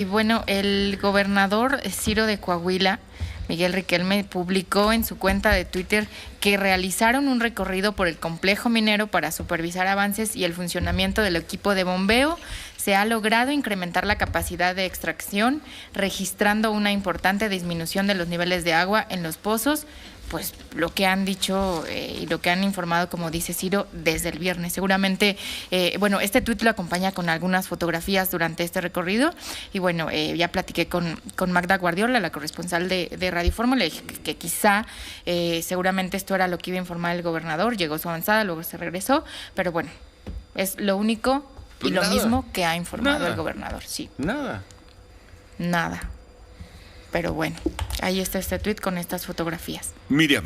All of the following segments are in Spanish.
Y bueno, el gobernador Ciro de Coahuila, Miguel Riquelme, publicó en su cuenta de Twitter que realizaron un recorrido por el complejo minero para supervisar avances y el funcionamiento del equipo de bombeo. Se ha logrado incrementar la capacidad de extracción, registrando una importante disminución de los niveles de agua en los pozos. Pues lo que han dicho y lo que han informado, como dice Ciro, desde el viernes. Seguramente, bueno, este tuit lo acompaña con algunas fotografías durante este recorrido. Y bueno, ya platiqué con Magda Guardiola, la corresponsal de Radio Fórmula, le dije que quizá, seguramente esto era lo que iba a informar el gobernador. Llegó su avanzada, luego se regresó. Pero bueno, es lo único y Pues lo nada, mismo que ha informado nada, el gobernador. Sí, nada. nada. Pero bueno, ahí está este tuit con estas fotografías. Miriam.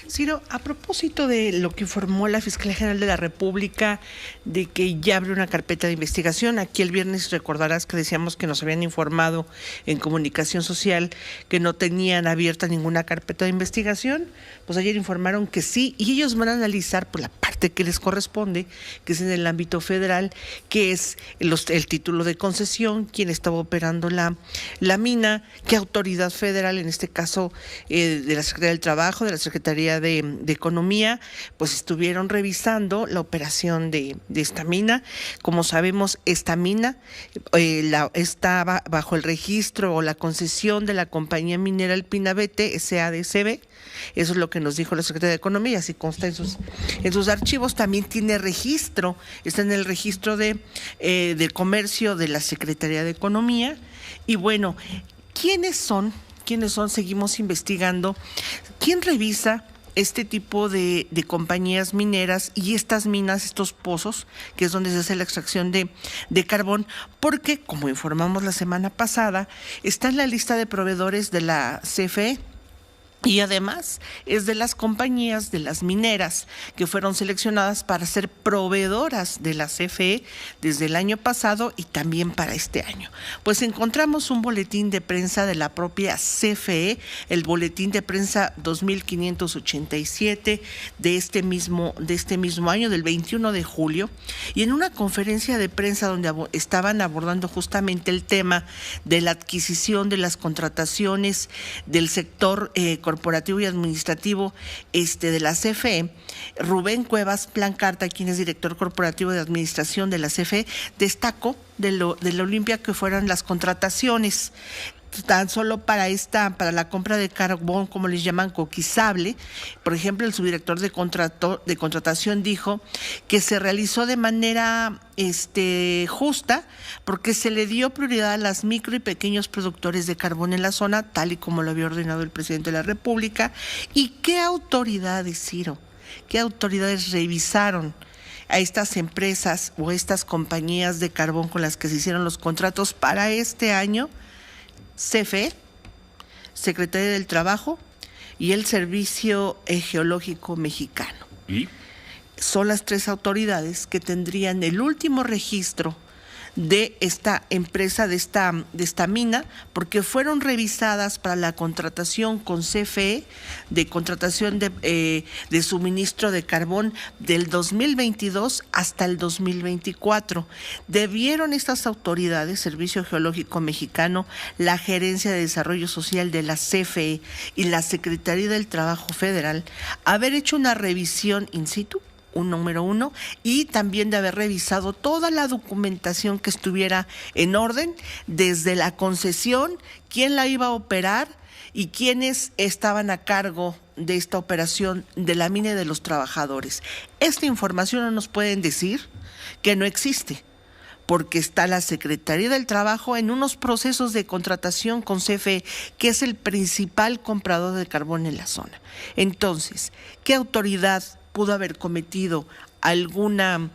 Ciro, a propósito de lo que informó la Fiscalía General de la República, de que ya abrió una carpeta de investigación, aquí el viernes recordarás que decíamos que nos habían informado en Comunicación Social que no tenían abierta ninguna carpeta de investigación, pues ayer informaron que sí, y ellos van a analizar por la parte que les corresponde, que es en el ámbito federal, que es el título de concesión, quién estaba operando la mina, qué autoridad federal, en este caso de la Secretaría del Trabajo, de la Secretaría de Economía, pues estuvieron revisando la operación de esta mina. Como sabemos, esta mina está bajo el registro o la concesión de la compañía minera El Pinabete, SADCB. Eso es lo que nos dijo la Secretaría de Economía, así consta en sus archivos. También tiene registro, está en el registro del comercio de la Secretaría de Economía. Y bueno, ¿quiénes son? Seguimos investigando. ¿Quién revisa este tipo de compañías mineras y estas minas, estos pozos, que es donde se hace la extracción de carbón? Porque, como informamos la semana pasada, está en la lista de proveedores de la CFE. Y además es de las compañías, de las mineras que fueron seleccionadas para ser proveedoras de la CFE desde el año pasado y también para este año. Pues encontramos un boletín de prensa de la propia CFE, el boletín de prensa 2587 de este mismo año, del 21 de julio, y en una conferencia de prensa donde estaban abordando justamente el tema de la adquisición de las contrataciones del sector corporativo y administrativo de la CFE, Rubén Cuevas Plancarta, quien es director corporativo de administración de la CFE, destacó de la Olimpia que fueran las contrataciones tan solo para la compra de carbón, como les llaman, coquizable. Por ejemplo, el subdirector de contratación dijo que se realizó de manera justa, porque se le dio prioridad a las micro y pequeños productores de carbón en la zona, tal y como lo había ordenado el presidente de la República. ¿Y qué autoridades, Ciro? ¿Qué autoridades revisaron a estas empresas o estas compañías de carbón con las que se hicieron los contratos para este año? CFE, Secretaría del Trabajo y el Servicio Geológico Mexicano. ¿Y? Son las tres autoridades que tendrían el último registro de esta empresa, de esta mina, porque fueron revisadas para la contratación con CFE, de contratación de suministro de carbón del 2022 hasta el 2024. Debieron estas autoridades, Servicio Geológico Mexicano, la Gerencia de Desarrollo Social de la CFE y la Secretaría del Trabajo Federal, haber hecho una revisión in situ, número uno, y también de haber revisado toda la documentación que estuviera en orden, desde la concesión, quién la iba a operar y quiénes estaban a cargo de esta operación de la mina y de los trabajadores. Esta información no nos pueden decir que no existe, porque está la Secretaría del Trabajo en unos procesos de contratación con CFE, que es el principal comprador de carbón en la zona. Entonces, ¿qué autoridad pudo haber cometido alguna,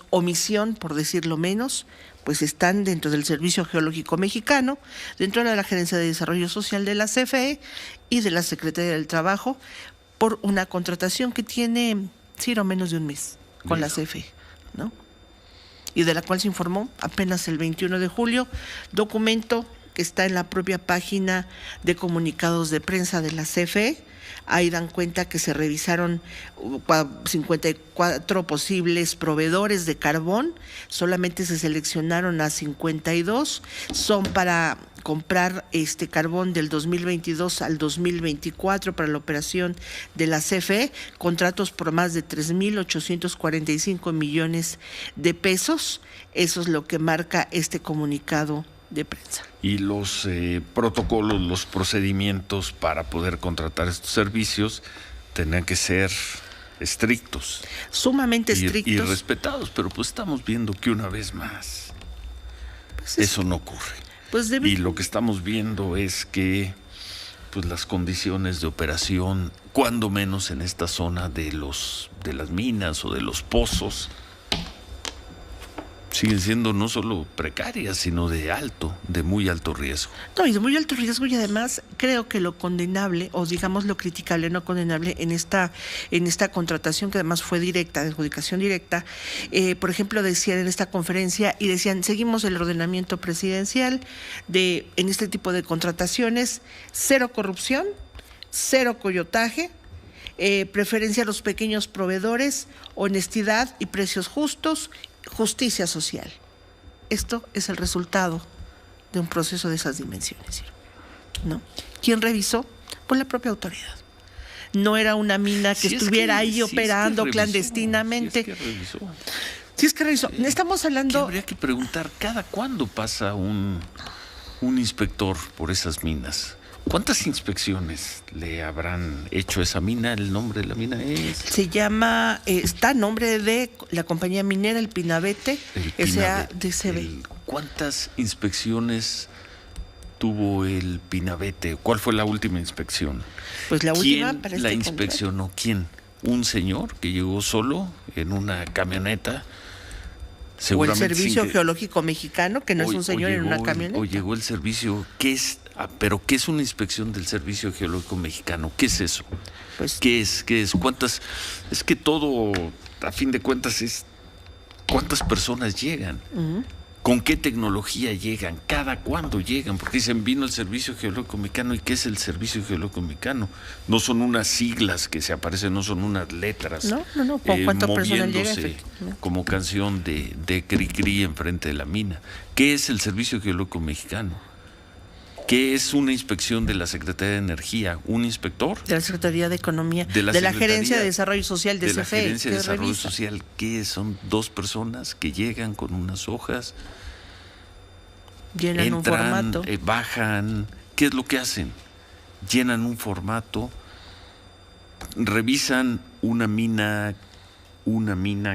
omisión, por decirlo menos? Pues están dentro del Servicio Geológico Mexicano, dentro de la Gerencia de Desarrollo Social de la CFE y de la Secretaría del Trabajo, por una contratación que tiene, Ciro, menos de un mes con la CFE, ¿no? Y de la cual se informó apenas el 21 de julio, documento que está en la propia página de comunicados de prensa de la CFE. Ahí dan cuenta que se revisaron 54 posibles proveedores de carbón, solamente se seleccionaron a 52, son para comprar este carbón del 2022 al 2024 para la operación de la CFE, contratos por más de 3.845 millones de pesos. Eso es lo que marca este comunicado de prensa. Y los protocolos, los procedimientos para poder contratar estos servicios tendrán que ser estrictos. Sumamente estrictos. Y respetados, pero pues estamos viendo que una vez más pues eso no ocurre. Pues y lo que estamos viendo es que pues las condiciones de operación, cuando menos en esta zona de las minas o de los pozos, siguen siendo no solo precarias, sino de muy alto riesgo. No, y de muy alto riesgo, y además creo que lo condenable, o digamos lo criticable, no condenable, en esta contratación, que además fue directa, de adjudicación directa, por ejemplo, decían en esta conferencia, y decían, seguimos el ordenamiento presidencial en este tipo de contrataciones, cero corrupción, cero coyotaje, preferencia a los pequeños proveedores, honestidad y precios justos, justicia social. Esto es el resultado de un proceso de esas dimensiones, ¿no? ¿Quién revisó? Pues la propia autoridad. No era una mina que estuviera ahí operando clandestinamente. Si es que revisó. Estamos hablando. Habría que preguntar cada cuándo pasa un inspector por esas minas. ¿Cuántas inspecciones le habrán hecho a esa mina? ¿El nombre de la mina es? Se llama, está a nombre de la compañía minera El Pinabete, SADCB. ¿Cuántas inspecciones tuvo el Pinabete? ¿Cuál fue la última inspección? Pues la última para este la inspeccionó? ¿Quién? ¿Un señor que llegó solo en una camioneta? O el Servicio Geológico Mexicano, que no es un señor en una camioneta. O llegó el servicio, ¿pero qué es una inspección del Servicio Geológico Mexicano? ¿Qué es eso? Pues, ¿Qué es? ¿Cuántas? Es que todo, a fin de cuentas, es cuántas personas llegan. ¿Con qué tecnología llegan? ¿Cada cuándo llegan? Porque dicen, vino el Servicio Geológico Mexicano. ¿Y qué es el Servicio Geológico Mexicano? No son unas siglas que se aparecen, no son unas letras. No. ¿Con cuántas personas llega? Como canción de Cricri enfrente de la mina. ¿Qué es el Servicio Geológico Mexicano? ¿Qué es una inspección de la Secretaría de Energía? ¿Un inspector? De la Secretaría de Economía. De la Gerencia de Desarrollo Social de CFE. De la Gerencia de Desarrollo Social. ¿Qué es? Son dos personas que llegan con unas hojas, llenan un formato, bajan. ¿Qué es lo que hacen? Llenan un formato, revisan una mina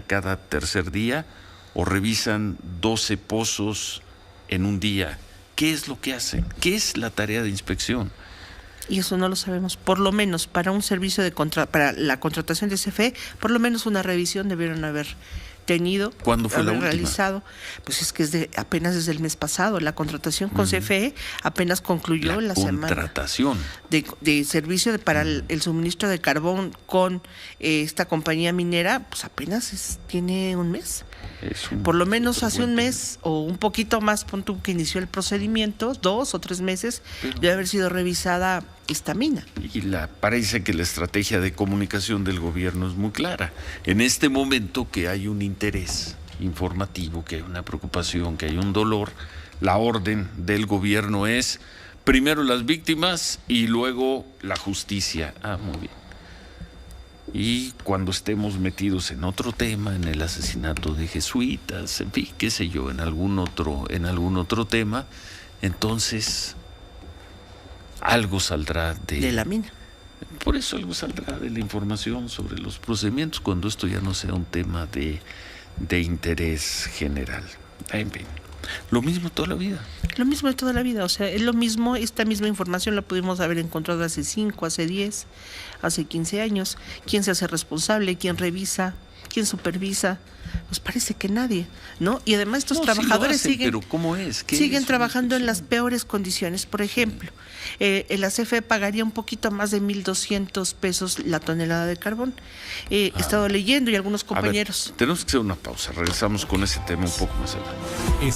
cada tercer día, o revisan 12 pozos en un día. ¿Qué es lo que hacen? ¿Qué es la tarea de inspección? Y eso no lo sabemos. Por lo menos para un servicio para la contratación de CFE, por lo menos una revisión debieron haber tenido. ¿Cuándo fue la última? Realizado. Pues es que apenas desde el mes pasado. La contratación con CFE apenas concluyó la semana. Contratación. De servicio para el suministro de carbón con esta compañía minera, pues apenas tiene un mes. Por lo menos hace un mes o un poquito más, pon tú, que inició el procedimiento, 2 o 3 meses, debe haber sido revisada esta mina. Y parece que la estrategia de comunicación del gobierno es muy clara. En este momento que hay un interés informativo, que hay una preocupación, que hay un dolor, la orden del gobierno es primero las víctimas y luego la justicia. Muy bien. Y cuando estemos metidos en otro tema, en el asesinato de jesuitas, en fin, qué sé yo, en algún otro tema, entonces algo saldrá de la mina. Por eso algo saldrá de la información sobre los procedimientos, cuando esto ya no sea un tema de interés general. En fin, lo mismo toda la vida. Lo mismo de toda la vida, o sea, es lo mismo. Esta misma información la pudimos haber encontrado hace 5, hace 10, hace 15 años. ¿Quién se hace responsable? ¿Quién revisa? ¿Quién supervisa? Pues parece que nadie, ¿no? Y además estos trabajadores siguen. Pero ¿cómo es? Siguen trabajando en las peores condiciones. Por ejemplo, la CFE pagaría un poquito más de 1,200 pesos la tonelada de carbón. He estado leyendo, y algunos compañeros. Tenemos que hacer una pausa. Regresamos con ese tema un poco más adelante.